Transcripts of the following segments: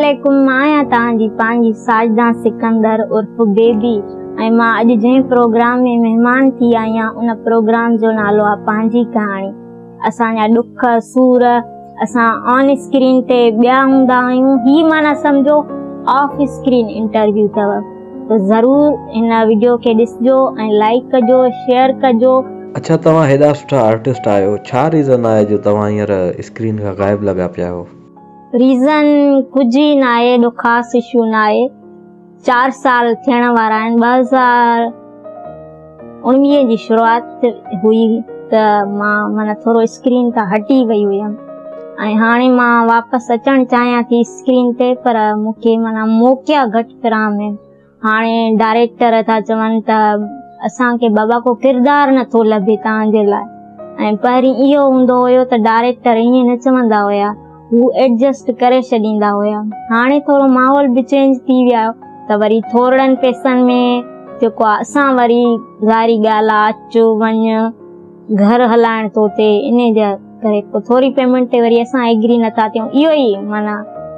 अस्सलामुअलैकुम, मां आहियां तव्हांजी पंहिंजी साजदा सिकंदर उर्फ बेबी ऐं मां अॼु जंहिं प्रोग्राम में महिमान थी आई आहियां उन प्रोग्राम जो नालो आहे पंहिंजी कहाणी। असांजा ॾुख सूर असां ऑन स्क्रीन ते ॿिया हूंदा आहियूं, ही माना सम्झो ऑफ स्क्रीन इंटरव्यू अथव। त ज़रूर हिन वीडियो खे ॾिसजो ऐं लाइक कजो, शेयर कजो। अच्छा, तव्हां हेॾा सुठा आर्टिस्ट आहियो, छा रीज़न आहे जो तव्हां हींअर स्क्रीन खां ग़ाइब लॻा पिया हो? रीज़न कुझु ई न आहे, एॾो ख़ासि इशू न आहे। 4 साल थियण वारा आहिनि। 2019 जी शुरूआत हुई त मां माना थोरो स्क्रीन तां हटी वई हुयमि ऐं हाणे मां वापसि अचणु चाहियां थी स्क्रीन ते, पर मूंखे माना मौक़ा घटि फिराम आहिनि। हाणे डायरेक्टर था चवनि त असांखे बाबा को किरदारु नथो लभे तव्हांजे लाइ। ऐं पहिरीं इहो हूंदो हुयो त डायरेक्टर ईअं न चवंदा हुया, हू एडजस्ट करे छॾींदा हुया। हाणे थोरो माहौल बि चेंज थी वियो त वरी थोरनि पैसनि में जेको आहे असां वरी ज़ाहिरी ॻाल्हि आहे अचु वञु घर हलाइण थो थिए, इन जे करे पोइ थोरी पेमेंट ते वरी असां एग्री नथा थियूं। इहो ई माना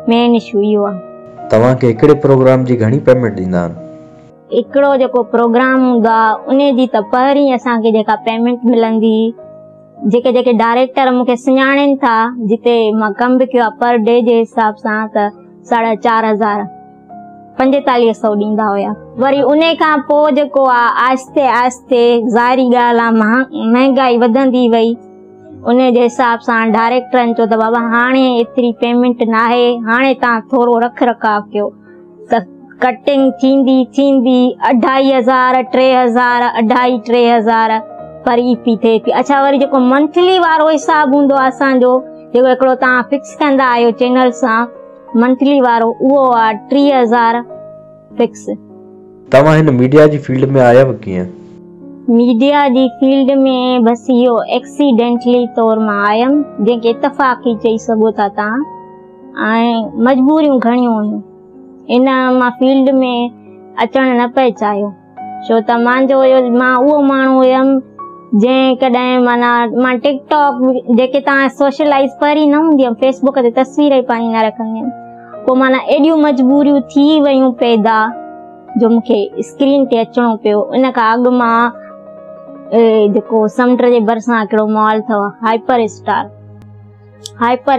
मेन इशू इहो आहे। तव्हांखे हिकिड़े प्रोग्राम जी घणी पेमेंट ॾींदा आहिनि? हिकिड़ो जेको प्रोग्राम हूंदो आहे उन जी त पहिरीं असांखे जेका पेमेंट मिलंदी, जेके डायरेक्टर मूंखे सुञाणनि था, जिते मां कमु बि कयो आहे पर डे जे हिसाब सां, त 4,500 4500 ॾींदा हुया। वरी उन खां पोइ जेको आहे आहिस्ते आहिस्ते ज़ाहिरी ॻाल्हि आहे महांगाई वधंदी वई। उन जे हिसाब सां डायरेक्टरनि चयो त बाबा हाणे एतिरी पेमेंट न आहे, हाणे तव्हां थोरो रख रखाव कयो। त कटिंग थींदी 2,500 3,000 2,500 पर ईपी थिए थी। अच्छा, वरी जेको मंथली वारो हिसाब हूंदो आहे असांजो, जेको हिकिड़ो तव्हां फिक्स कंदा आहियो चैनल सां, मंथली वारो उहो आहे 3,000 फिक्स। तव्हां हिन मीडिया जी फील्ड में आया कीअं? मीडिया जी फील्ड में बसि इहो एक्सीडेंटली तौर मां आयमि, जंहिंखे इतफ़ाक़ी चई सघो था तव्हां, ऐं मजबूरियूं घणियूं हुयूं। इन मां फील्ड में अचणु न पए चाहियो, छो त मां उहो माण्हू हुयमि जंहिं कॾहिं मां टिकटॉक जेके तव्हां सोशलाइज़ पहिरीं न हूंदी हुयमि, फेसबुक ते तस्वीर ई पंहिंजी न रखंदी हुयमि। पोइ माना एॾियूं मजबूरियूं थी वयूं पैदा जो मूंखे स्क्रीन ते अचणो पियो। इन खां अॻु मां जेको समुंड जे भरिसां हिकिड़ो मॉल अथव हाइपर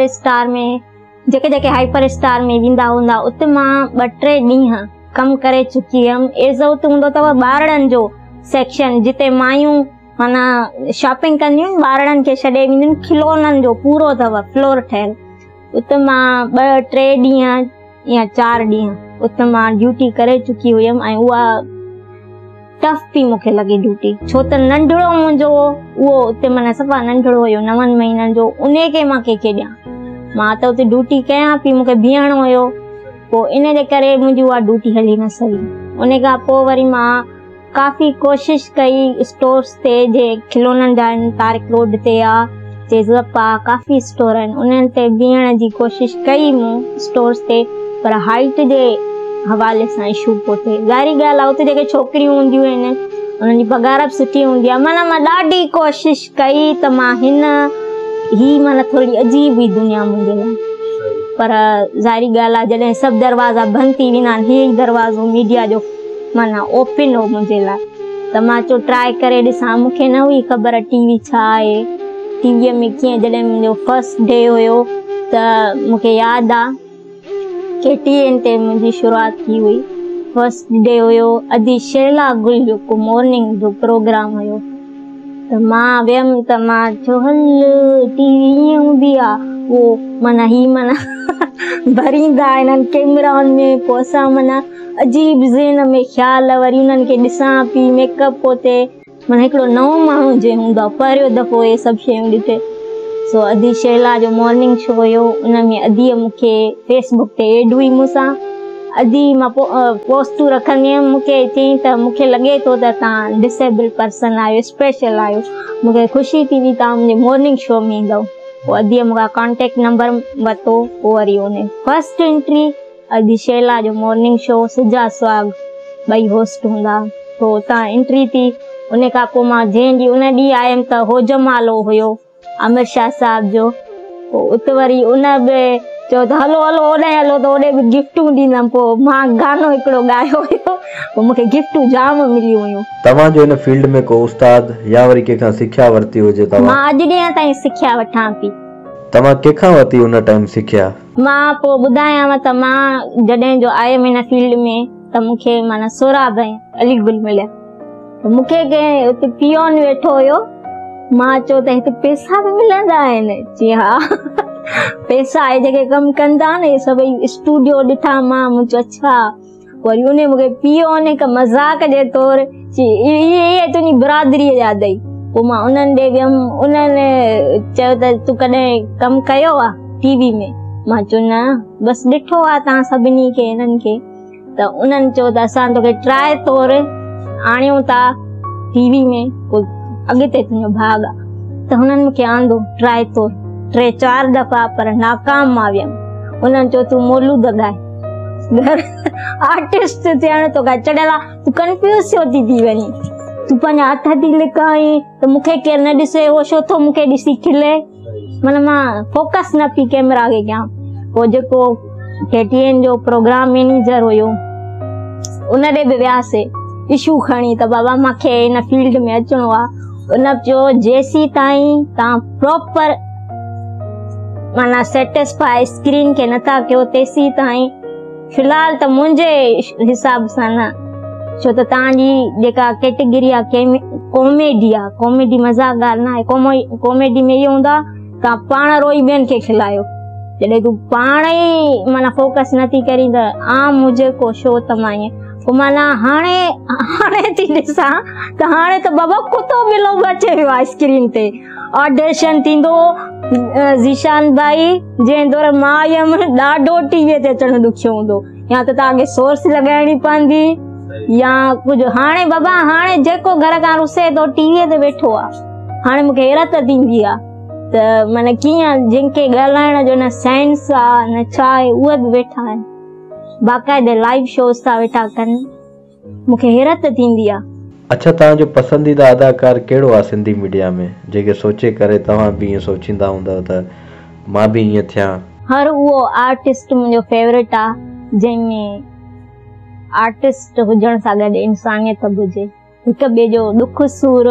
स्टार में जेके हाइपर स्टार में वेंदा हूंदा, उते मां 2-3 ॾींहं कमु करे चुकी हुयमि। एज़ उते हूंदो अथव ॿारनि जो सेक्शन, जिते मायूं माना शॉपिंग कंदियूं, ॿारनि खे छॾे वेंदियूं, खिलौननि जो पूरो अथव फ्लोर ठहियल। उते मां 2-3 ॾींहं या 4 ॾींहं उते मां ड्यूटी करे चुकी हुयमि ऐं उहा टफ पई मूंखे लॻे ड्यूटी, छो त नंढड़ो मुंहिंजो उहो उते माना सफ़ा नंढड़ो हुयो 9 महीननि जो, उन खे मां कंहिंखे ॾियां। मां त उते ड्यूटी कयां पई, मूंखे बीहणो हुयो, पोइ इन जे करे मुंहिंजी उहा ड्यूटी हली न सघी। उन खां पोइ वरी मां काफ़ी कोशिश कई स्टोर्स ते, जे खिलौननि जा आहिनि, तारिक रोड ते आहे, चेज़प आहे, काफ़ी स्टोर आहिनि, उन्हनि ते बीहण जी कोशिश कई मूं स्टोर्स ते, पर हाइट जे हवाले सां इशू पियो थिए। ज़ाहिरी ॻाल्हि आहे उते जेके छोकिरियूं हूंदियूं आहिनि उन्हनि जी पघार बि सुठी हूंदी आहे। माना मां ॾाढी कोशिश कई त मां ही माना थोरी अजीब हुई दुनिया मुंहिंजे लाइ, पर ज़ाहिरी ॻाल्हि आहे जॾहिं सभु दरवाज़ा बंदि थी वेंदा आहिनि, हीअ दरवाज़ो मीडिया जो माना ओपन हो मुंहिंजे लाइ, त मां चयो ट्राए करे ॾिसां। मूंखे न हुई ख़बर टीवी छा आहे, टीवीअ में कीअं। जॾहिं मुंहिंजो फर्स्ट डे हुयो त मूंखे यादि आहे KTN ते मुंहिंजी शुरूआत थी हुई। फर्स्ट डे हुयो, अदी शैला गुल जेको मॉर्निंग जो प्रोग्राम हुयो, त मां वियमि त मां चयो हल टीवी ईअं हूंदी आहे, उहो माना भरींदा इन्हनि कैमराउनि में, पोइ असां माना अजीब ज़हन में ख़्याल, वरी उन्हनि खे ॾिसां पई मेकअप पोइ माना हिकिड़ो नओं माण्हू जे हूंदो आहे, पहिरियों दफ़ो इहे सभु शयूं ॾिठे। सो अदी शैला जो मॉर्निंग शो हुयो, उन में अदीअ मूंखे फेसबुक ते एड हुई मूंसां। अदी मां पोस्टूं रखंदी हुयमि, मूंखे चई त मूंखे लॻे थो त तव्हां डिसेबल पर्सन आहियो, स्पेशल आहियो, मूंखे ख़ुशी थी हुई तव्हां मुंहिंजे मॉर्निंग शो में ईंदव। पोइ अदीअ मूंखां कॉन्टेक्ट नंबर वरितो, पोइ वरी उन फर्स्ट एंट्री अदी शैला जो मॉर्निंग शो, सिजा स्वाग 2 होस्ट हूंदा, पोइ उतां एंट्री थी। उन खां पोइ मां जंहिं ॾींहुं उन ॾींहुं आयमि त होजमालो हुयो अमिर शाह साहिब जो, पोइ उते वरी उन बि चयो त हलो हलो ओॾे हलो त ओॾे बि गिफ्टूं ॾींदमि। पोइ मां गानो हिकिड़ो ॻायो हुयो, पोइ मूंखे गिफ्टूं जाम मिलियूं हुयूं। तव्हांजो हिन फील्ड में को उस्ताद या वरी कंहिंखां सिखिया वरिती हुजे? मां अॼु ॾींहं ताईं सिखिया वठां पई। तव्हां कंहिंखां वरिती हुन टाइम सिखिया? मां पोइ ॿुधायांव त मां जॾहिं जो आयमि हिन फील्ड में त मूंखे माना सोराब ऐं अलीगुल मिलिया। मूंखे कंहिं हुते पियोन वेठो हुयो, मां चयो त हिते पैसा बि मिलंदा आहिनि? जी हा, पैसा आहे जेके कमु कंदा न सभई स्टूडियो ॾिठा मां, चयो अच्छा। वरी उन मूंखे पियोन हिकु मज़ाक जे तौरु इहे तुंहिंजी बिरादरीअ जा अथई। पोइ मां उन्हनि ॾे वियमि, उन्हनि चयो त तूं कॾहिं कमु कयो आहे टीवी में? मां चयो न, बसि ॾिठो आहे तव्हां सभिनी खे हिननि खे। त उन्हनि चयो त असां तोखे ट्राए तौरु आणियूं था टीवी में, पोइ अॻिते तुंहिंजो भाग आहे। त हुननि मूंखे आंदो ट्राए तौरु 3-4 दफ़ा, पर नाकाम मां वियमि। उन्हनि चयो तूं मौलूद ॻाए, आर्टिस्ट थियण तो का चढ़ियल, तूं कंफ्यूज़ छो थी वञी? तूं पंहिंजा हथ थी लिकाई त मूंखे केरु न ॾिसे, उहो छो थो मूंखे ॾिसी खिले? माना मां फोकस न पई कैमरा खे कयां। पोइ जेको KTN जो प्रोग्राम मैनेजर हुयो, उन ॾे बि वियासीं इशू खणी त बाबा मूंखे हिन फील्ड में अचिणो आहे। उन चयो जेसी ताईं तव्हां प्रॉपर माना सेटिस्फाई स्क्रीन खे नथा कयो तेसी ताईं फिलहाल त मुंहिंजे हिसाब सां न, छो त तव्हांजी जेका कैटेगरी आहे कॉमेडी आहे, कॉमेडी मज़ाक ॻाल्हि न आहे। कॉमेडी में इहो हूंदो आहे तव्हां पाण रोई ॿियनि खे खिलायो। जॾहिं तूं पाण ई माना फोकस नथी करी त आम हुजे को शो त मां ईअं पोइ माना हाणे थी ॾिसां त हाणे त बाबा कुतो ॿिलो अचे वियो आहे स्क्रीन ते। ऑडिशन थींदो ज़ीशान भाई, जंहिं दौर मां आयमि ॾाढो टीवीअ ते अचणु ॾुखियो हूंदो, या त तव्हांखे सोर्स लॻाइणी पवंदी या कुझु। हाणे बाबा हाणे जेको घर खां रुसे थो टीवीअ ते वेठो आहे। हाणे मूंखे हैरत थींदी आहे त माना कीअं जंहिंखे ॻाल्हाइण जो न साइंस आहे न छा आहे, उहे बि वेठा आहिनि बाक़ाइदे लाइव शोज़ था वेठा कनि। मूंखे हैरत थींदी आहे। अच्छा, तव्हांजो पसंदीदा अदाकार कहिड़ो आहे सिंधी मीडिया में, जेके सोचे करे तव्हां बि ईअं सोचींदा हूंदव त मां बि ईअं थियां? हर उहो आर्टिस्ट मुंहिंजो फेवरेट आहे जंहिंमें आर्टिस्ट हुजण सां गॾु इंसानियत बि हुजे, हिक ॿिए जो दुख सूर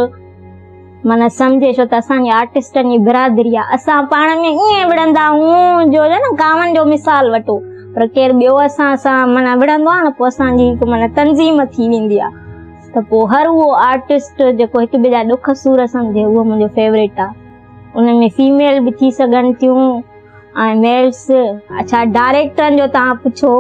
माना सम्झे। छो त असांजी आर्टिस्टनि जी बिरादरी आहे, असां पाण में ईअं विढ़ंदा आहियूं जो न कांवनि जो मिसाल वठो, पर केरु ॿियो असां माना विढ़ंदो आहे न, पोइ असांजी माना तंज़ीम थी वेंदी आहे। त पोइ हर उहो आर्टिस्ट जेको हिक ॿिए जा दुख सूर सम्झे, उहो मुंहिंजो फेवरेट आहे। उनमें फीमेल बि थी सघनि थियूं ऐं मेल्स। अच्छा, डायरेक्टरनि जो तव्हां पुछो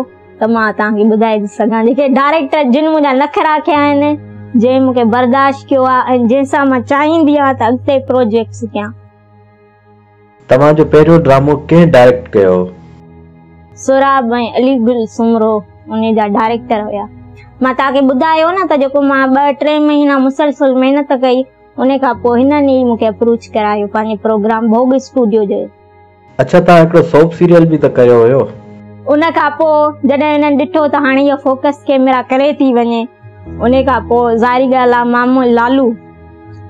त मां तव्हांखे ॿुधाए थी सघां, जेके डायरेक्टर जिन मुंहिंजा नखरा कया आहिनि, जंहिं मूंखे बर्दाश्त कयो आहे ऐं जंहिंसां मां चाहींदी आहियां त अॻिते प्रोजेक्ट्स कयां। तव्हांजो पहिरियों ड्रामो कंहिं डायरेक्ट कयो? सोराब ऐं अलीगुल सुमरो उन जा डायरेक्टर हुया। मां तव्हांखे ॿुधायो न त जेको मां 2-3 महीना मुसलसल महिनत कई, उन खां पोइ हिननि ई मूंखे अप्रोच करायो पंहिंजे प्रोग्राम भोग स्टूडियो जो। अच्छा, तव्हां हिकिड़ो सोप सीरियल बि त कयो हुयो? उन खां पोइ जॾहिं हिननि ॾिठो त हाणे इहो फोकस कैमरा करे थी वञे, उन खां पोइ ज़ाहिरी ॻाल्हि आहे मामो लालू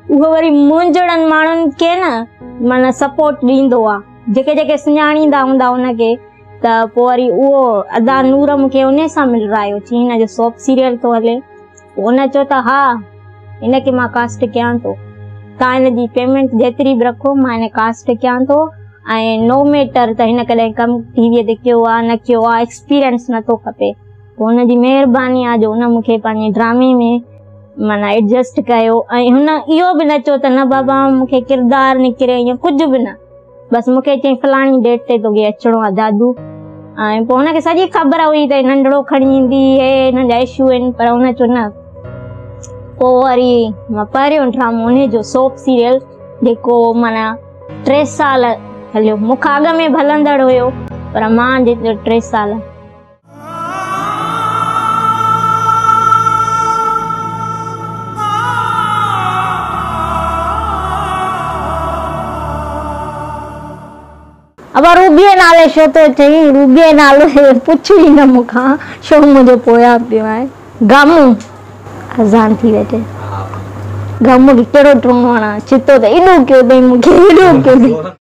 उहो वरी मुंझड़नि माण्हुनि खे न माना सपोर्ट ॾींदो आहे, जेके जेके सुञाणींदा हूंदा हुनखे। त पोइ वरी उहो अदा नूर मूंखे उन सां मिलरायो, चई हिन जो सोप सीरियल थो हले। उन चयो त हा हिनखे मां कास्ट कयां थो, तव्हां हिन जी पेमेंट जेतिरी बि रखो, मां हिन कास्ट कयां थो। ऐं नो मैटर त हिन कॾहिं कमु टीवीअ ते कयो आहे न कयो आहे, एक्सपीरियंस नथो खपे। पोइ हुनजी महिरबानी आहे जो हुन मूंखे पंहिंजे ड्रामे में माना एडजस्ट कयो। ऐं हुन इहो बि न चयो त न बाबा मूंखे किरदारु निकिरे, ईअं कुझु बि न, बसि मूंखे चई फलाणी डेट ते तोखे अचिणो आहे दादू। ऐं पोइ हुनखे सॼी ख़बर हुई त नंढड़ो खणी ईंदी, हे हिन जा इशू आहिनि, पर हुन चयो न। पोइ वरी मां पहिरियों ड्रामो हुन जो सोप सीरियल जेको माना 3 साल हलियो, मूंखां अॻ में हलंदड़ हुयो, पर मां जेतिरो 3 साल। अब रूबीअ नाले छो थो चई, रूबीअ नालो पुछ ई न मूंखां, छो मुंहिंजो पोयां पियो आहे। गामू अज़ान थी वेठे, गामू कहिड़ो टोनो हणा, चितो त एॾो कयो अथई मूंखे, एॾो कयो अथई।